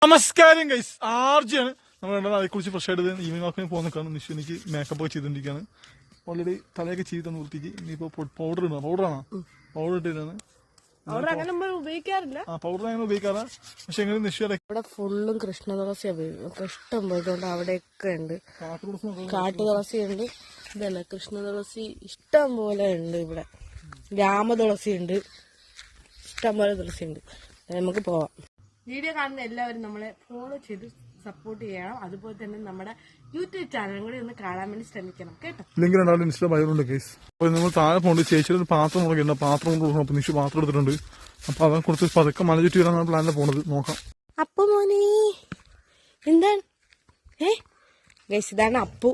നമസ്കാരം ഗൈസ്, ആർജിയാണ് നമ്മൾ അതേ കുറിച്ച് ഫ്രഷ് ആയിട്ട് ഈവനിങ് വാക്കിന് പോകുന്നതാണ്. നിഷു എനിക്ക് മേക്കപ്പ് ഒക്കെ ചെയ്തോണ്ടിരിക്കുകയാണ്. ഓൾറെഡി തലയൊക്കെ ചെയ്ത് തന്നു വൃത്തിക്ക്. ഇനിയിപ്പോ പൗഡർ ഇടണം. പൗഡറാണോ? പൗഡർ ഇട്ടിട്ടാണ് പൗഡർ അങ്ങനെ ഉപയോഗിക്കാറില്ല. പക്ഷെ എങ്ങനെ നിഷയുടെ ഇവിടെ ഫുള്ളും കൃഷ്ണ തുളസി ഇഷ്ടം പോയതുകൊണ്ട് അവിടെയൊക്കെ ഉണ്ട്. കാട്ടു തുളസി ഉണ്ട്, ഇതല്ല കൃഷ്ണ തുളസി ഇഷ്ടം പോലെ ഉണ്ട്. ഇവിടെ രാമ തുളസി ഉണ്ട്, ഇഷ്ടം പോലെ തുളസി ഉണ്ട്. നമുക്ക് പോവാം. വീഡിയോ കാണുന്ന എല്ലാവരും നമ്മളെ ഫോളോ ചെയ്ത് സപ്പോർട്ട് ചെയ്യണം. അതുപോലെ തന്നെ നമ്മുടെ യൂട്യൂബ് ചാനലും കൂടി ഒന്ന് കാണാൻ വേണ്ടി ശ്രമിക്കണം കേട്ടോ. ലിങ്ക് രണ്ടാളും ഇൻസ്റ്റാ ബയോണ്ട് കേസ്. അപ്പൊ നമ്മൾ താഴെ പോകണ്ട്. ചേച്ചിയുടെ ഒരു പാത്രം നോക്കിയിട്ടുണ്ട്. പാത്രം കൊണ്ട് കൊടുക്കണം. അപ്പൊ നിഷു പാത്രം എടുത്തിട്ടുണ്ട്. അപ്പൊ അവൻ കുറച്ച് പതുക്കെ മല ചുറ്റി വരാനാണ് പ്ലാനിൽ പോണത്. നോക്കാം. അപ്പു മോനെ എന്താണ്? ഗൈസ്, ഇതാണ് അപ്പു.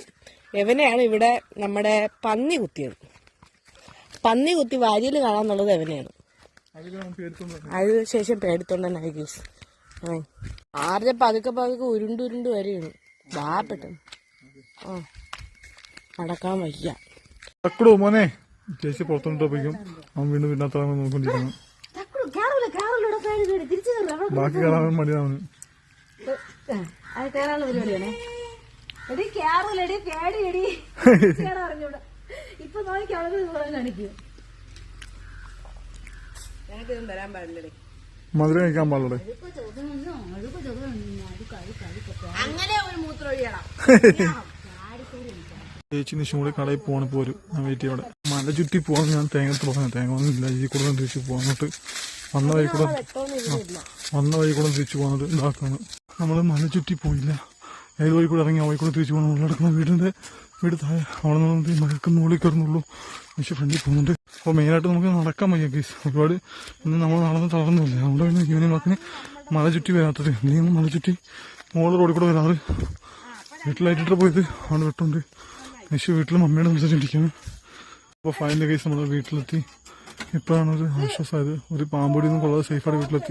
എവനെയാണ് ഇവിടെ നമ്മുടെ പന്നി കുത്തിയത്. പന്നി കുത്തി വാരിയിൽ കാണാന്നുള്ളത് എവനെയാണ്. അതിന് ശേഷം പേടിത്തോണ്ടനായി ഗൈസ്. ആരുടെ പതുക്കെ ഉരുണ്ട് വരെയാണ്. പെട്ടെന്ന് നടക്കാൻ വയ്യ. മോനെ ചേച്ചി പുറത്തോട്ടോപ്പിക്കും. അവൻ വീണ്ടും വീട്ടിനകത്ത് നോക്കിക്കൊണ്ടിരിക്കുന്നു. ബാക്കി കാണാൻ മടിയാണ്. അത് കയറാനുള്ള പരിപാടിയാണേ. ഇപ്പൊ നോക്കി അവിടെ കാണിക്കും. ഞങ്ങൾക്കിതും തരാൻ പാടില്ലേ? മധുരം കഴിക്കാൻ പാടില്ലേ? അങ്ങനെ ഒരു മൂത്രമൊഴിയണം. ചേച്ചി നിഷും കൂടി കടയിൽ പോവാണ്. പോരും ഞാൻ വെയിറ്റ് ചെയ്യും. അവിടെ മല ചുറ്റി പോവാൻ ഞാൻ തേങ്ങ തേങ്ങ ഒന്നും ഇല്ല. ഈ കൂടെ തിരിച്ചു പോകാനോട്ട് വന്ന വഴി കൂടെ തിരിച്ചു പോകുന്നത് ഇതാക്കാണ്. നമ്മള് മല ചുറ്റി പോയില്ല. ഏത് വഴി കൂടെ ഇറങ്ങി ആ വഴി കൂടെ തിരിച്ചു പോകണം. ഉള്ളടക്കണം വീട് താഴെ അവിടെ നിന്ന് മഴക്ക് മുകളിൽ കയറുന്നുള്ളൂ. പക്ഷെ ഫ്രണ്ടിൽ പോകുന്നുണ്ട്. അപ്പോൾ മെയിനായിട്ട് നമുക്ക് നടക്കാൻ വയ്യ കേസ്. ഒരുപാട് ഇന്ന് നമ്മൾ നടന്ന് തളർന്നില്ല. അവിടെ പിന്നെ ഈവനിങ് വാക്കിന് മല ചുറ്റി വരാത്തത്. ഇല്ലെങ്കിൽ മല ചുറ്റി മോള് റോഡിൽ കൂടെ വരാറ്. വീട്ടിലായിട്ടിട്ട് പോയത് അവിടെ വിട്ടുണ്ട്. നിഷു വീട്ടിൽ മമ്മിയുടെ സംസാരിച്ചിരിക്കുകയാണ്. അപ്പോൾ ഫൈനൽ കേസ് നമ്മൾ വീട്ടിലെത്തി. ഇപ്പോഴാണ് ഒരു ആശ്വാസമായത്. ഒരു പാമ്പൊടിയൊന്നും കൊള്ളാതെ സേഫായിട്ട് വീട്ടിലെത്തി.